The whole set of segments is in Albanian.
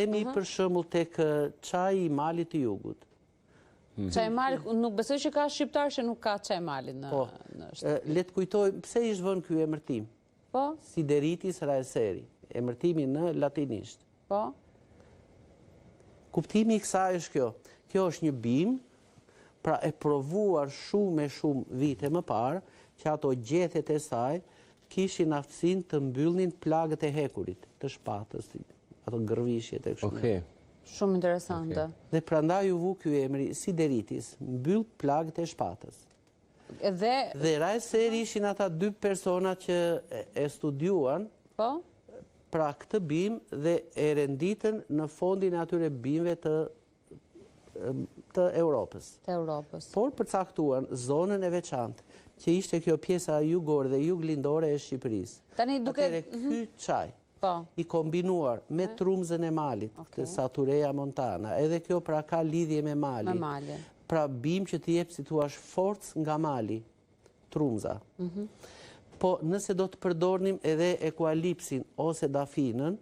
Themi për shembull tek çaji i Malit të Jugut. Çaj i Malit, nuk besoj që ka shqiptar që nuk ka çaj i Malit në le të kujtoj pse ishte vënë ky emërtim. Po. Sideritis Raeseri, emërtimi në latinisht. Po. Kuptimi i kësaj është kjo. Kjo është një bimë, pra e provuar shumë vite më parë, që ato gjethet e saj kishin aftësinë të mbyllnin plagët e hekurit, të shpatës, ato gërvishjet e kështu. Okej. Shumë interesante. Dhe prandaj u vu ky emri Sideritis, mbyll plagët e shpatës. Dhe Raeseri ishin ata dy persona që e studiuan pra këtë bimë dhe e renditën në fondin e atyre bimëve të Europës. Por përcaktuan zonën e veçantë, që ishte kjo pjesa jugore dhe juglindore e Shqipërisë. Atëre ky çaj i kombinuar me trumzën e Malit, të Satureja Montana, edhe kjo pra ka lidhje me Mali. Pra bimë që të jep si thua forcë nga Mali, trumza. Po nëse do të përdornim edhe ekualipsin ose dafinën,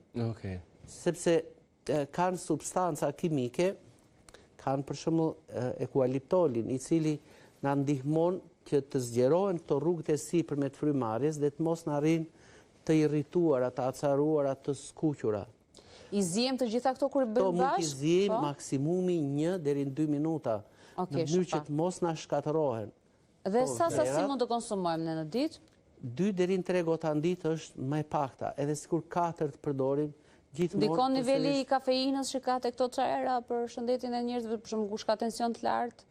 sepse kanë substanca kimike, kanë për shembull ekualiptolin, i cili na ndihmon që të zgjerohen këto rrugët e sipërme të frymarrjes dhe të mos na arrijnë të irrituara, të acaruara, të skuqura. I zihem të gjitha këto kur bëjmë bashkë? Mund t'i zihem maksimumi 1 deri në 2 minuta, në mënyrë që të mos na shkatërrohen. Dhe sa sasi mund të konsumojmë në ditë? 2 deri në 3 gota në ditë është më e pakta, edhe sikur 4 të përdorim gjithmonë. Ndikon niveli i kafeinës që ka te këto çajra për shëndetin e njerëzve, për shembull kush ka tension të lartë?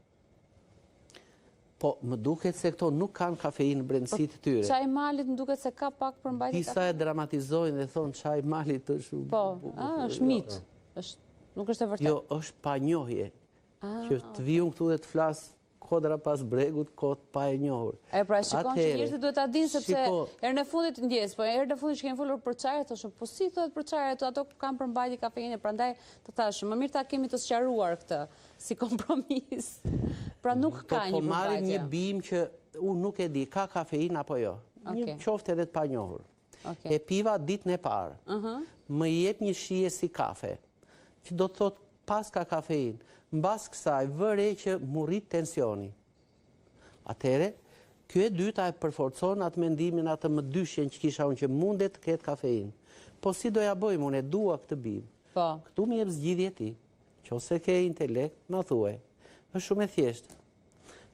Po, më duket se këto nuk kanë kafeinë në brendësi të tyre. Çaji i Malit më duket se ka pak përmbajtje kafeine. Disa e dramatizojnë dhe thonë çaji i Malit është është mit. Nuk është e vërtetë. Jo, është panjohje. Që të viun këtu dhe të flas kodra pas bregut, kod pa e njohur. Pra shikon që njerëzit duhet ta dinë sepse herën e fundit ndjes, po herën e fundit që kemi folur për çajet, thoshëm, po si thotë për çajet, ato kanë përmbajtje kafeine, prandaj të thashëm, më mirë ta kemi të sqaruar këtë si kompromis. Pra nuk ka një përmbajtje. Po marrim një bimë që unë nuk e di, ka kafeinë apo jo. Një qoftë edhe të panjohur. E piva ditën e parë. Më jep një shije si kafe, që do të thotë pas ka kafeinë. Mbas kësaj vëre që mu rrit tensioni. Atëre, kjo e dyta e përforcon atë mendimin, atë më dyshjen që kisha unë që mundet të ketë kafeinë. Po si doja bëjmë, unë e dua këtë bimë. Këtu më jep zgjidhje ti, qose ke intelekt, na thuaj. Është shumë e thjeshtë.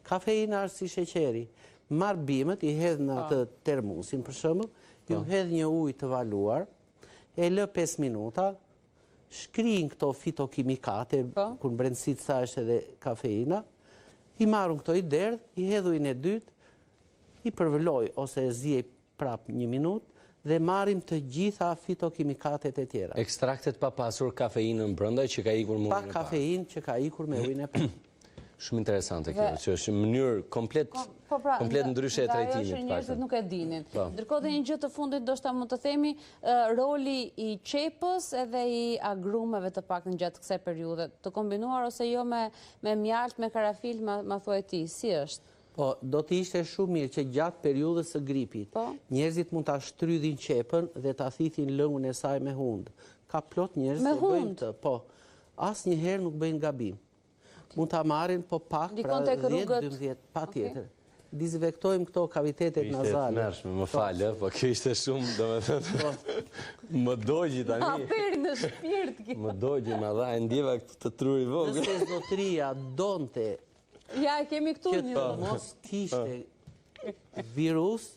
Kafeina është si sheqeri. Marr bimët, i hedh në atë termosin për shembull, ju hedh një ujë të valuar, e lë 5 minuta, shkrijnë këto fitokimikate, kur në brendësi të saj është edhe kafeina, i marrën këto i derdh, i hedh ujin e dytë, i përvëlloj ose e zjej prap 1 minutë, dhe marrim të gjitha fitokimikatet e tjera. Ekstraktet pa pasur kafeinën brenda që ka ikur me ujin e parë. Pa kafeinë që ka ikur me ujin e parë. Shumë interesante kjo, që është në mënyrë komplet ndryshe e trajtimit. Ajo që njerëzit nuk e dinin. Ndërkohë dhe një gjë të fundit, do shta mund të themi, roli i qepës edhe i agrumeve të pak në gjatë kësaj periudhe, të kombinuar ose jo me mjalt, me karafil, ma thuaj ti, si është? Po, do të ishte shumë mirë që gjatë periudhës së gripit, njerëzit mund ta shtrydhin qepën dhe ta thithin lëngun e saj me hund. Ka plot njerëz që bëjnë të, po, asnjëherë nuk bëjnë gabim. Mund ta marrin po pak, pra 10-12, pa tjetër. Dizinfektojmë këto kavitetet nazale. Ishte mërshme, më falë, po kjo ishte shumë, do me thënë, më dojgji tani. Aperi në shpirt. Më dojgji, më dha, e ndjeva të truri vogë. Nëse zotëria donte ja, kemi këtu një. që të mos kishte virus,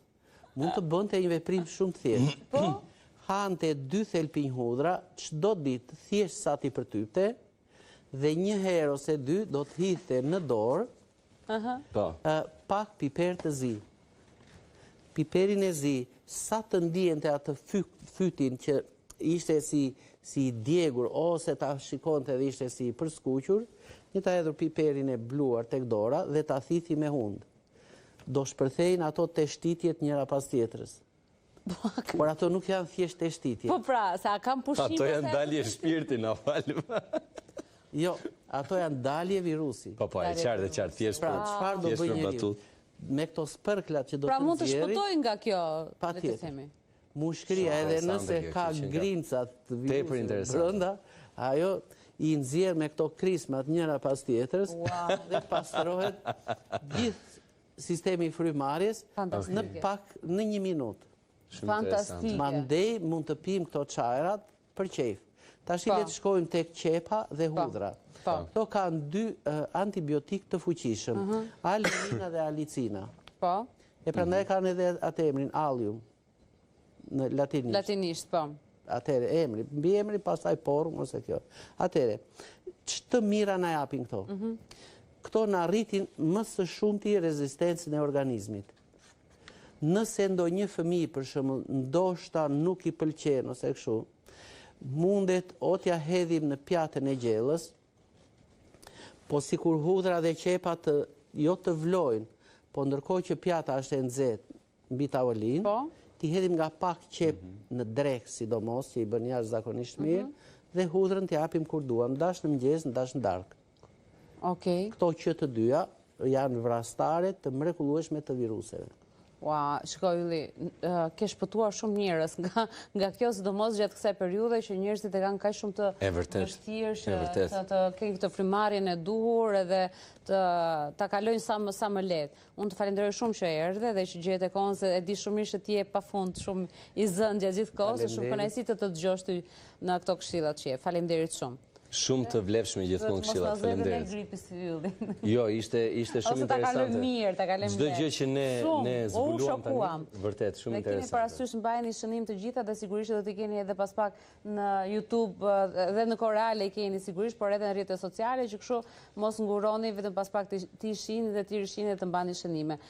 mund të bënte një veprim shumë të thjeshtë. Hante 2 thelpinj hudra, çdo ditë thjesht sa ti përtypte, dhe 1 herë ose 2 do të hidhte në dorë pak piper të zi. Piperin e zi, sa të ndjente atë fytin që ishte si djegur, ose ta shikonte dhe ishte si përskuqur, një ta hedhur piperin e bluar tek dora dhe ta thithi me hund. Do shpërthejnë ato teshtitjet njëra pas tjetrës. Por ato nuk janë thjesht teshtitje. Po pra, sa kam pushim. Ato janë dalje shpirti, na falë. Jo, ato janë dalje virusi. Po, e qartë, thjesht pra, çfarë do bëj njeriu? Me këto spërklat që do të nxjerrë. Pra mund të shpëtojë nga kjo, le të themi. Mushkëria edhe nëse ka grinca të virusit brenda, Ajo i nxjerr me këto krismat njëra pas tjetrës dhe pastorohet gjithë sistemi frymarrjes në 1 minutë. Fantastike. Mandej mund të pim këto çajrat për qejf. Tash le të shkojmë tek qepa dhe hudhra. Këto kanë 2 antibiotik të fuqishëm, alimina dhe alicina. E prandaj kanë edhe atë emrin allium në latinisht. Latinisht, po. Atëre, emri, mbi emri, pastaj porum ose kjo. Atëre, ç'të mira na japin këto? Këto na rritin më së shumti rezistencën e organizmit. Nëse ndonjë fëmijë për shembull ndoshta nuk i pëlqen ose kështu, mundet o t'ja hedhim në pjatën e gjellës, po sikur hudhra dhe qepa jo të vlojnë, po ndërkohë që pjata është e nxehtë mbi tavolinë, ti hedhim nga pak qep në drekë, sidomos, që i bën jashtëzakonisht mirë, dhe hudhrën t'i japim kur duam, dash në mëngjes, dash në darkë. Këto që të dyja janë vrastare të mrekullueshme të viruseve. Ua, shikoj Ylli, ke shpëtuar shumë njerëz nga kjo, sidomos gjatë kësaj periudhe që njerëzit e kanë kaq shumë të vështirë që të kenë këtë frymarrjen e duhur edhe ta kalojnë sa më lehtë. Unë të falenderoj shumë që erdhe dhe që gjetë kohën, se e di shumë mirë që ti je pafund shumë i zënë gjatë gjithë kohës, shumë kënaqësi të dëgjosh ty në këto këshillat që je. Faleminderit shumë. Shumë të vlefshme gjithmonë këshillat. Faleminderit. Gripi si Ylli. Jo, ishte shumë interesante. Ose ta kalojmë mirë, ta kalojmë çdo gjë që ne zbuluam tani, vërtet shumë interesante. Ne keni parasysh mbajeni shënim të gjitha dhe sigurisht do t'i keni edhe pas pak në YouTube dhe në kohë reale i keni sigurisht, por edhe në rrjetet sociale, që kështu mos nguroni, vetëm pas pak t'i shihni dhe t'i rishihni dhe të mbani shënime.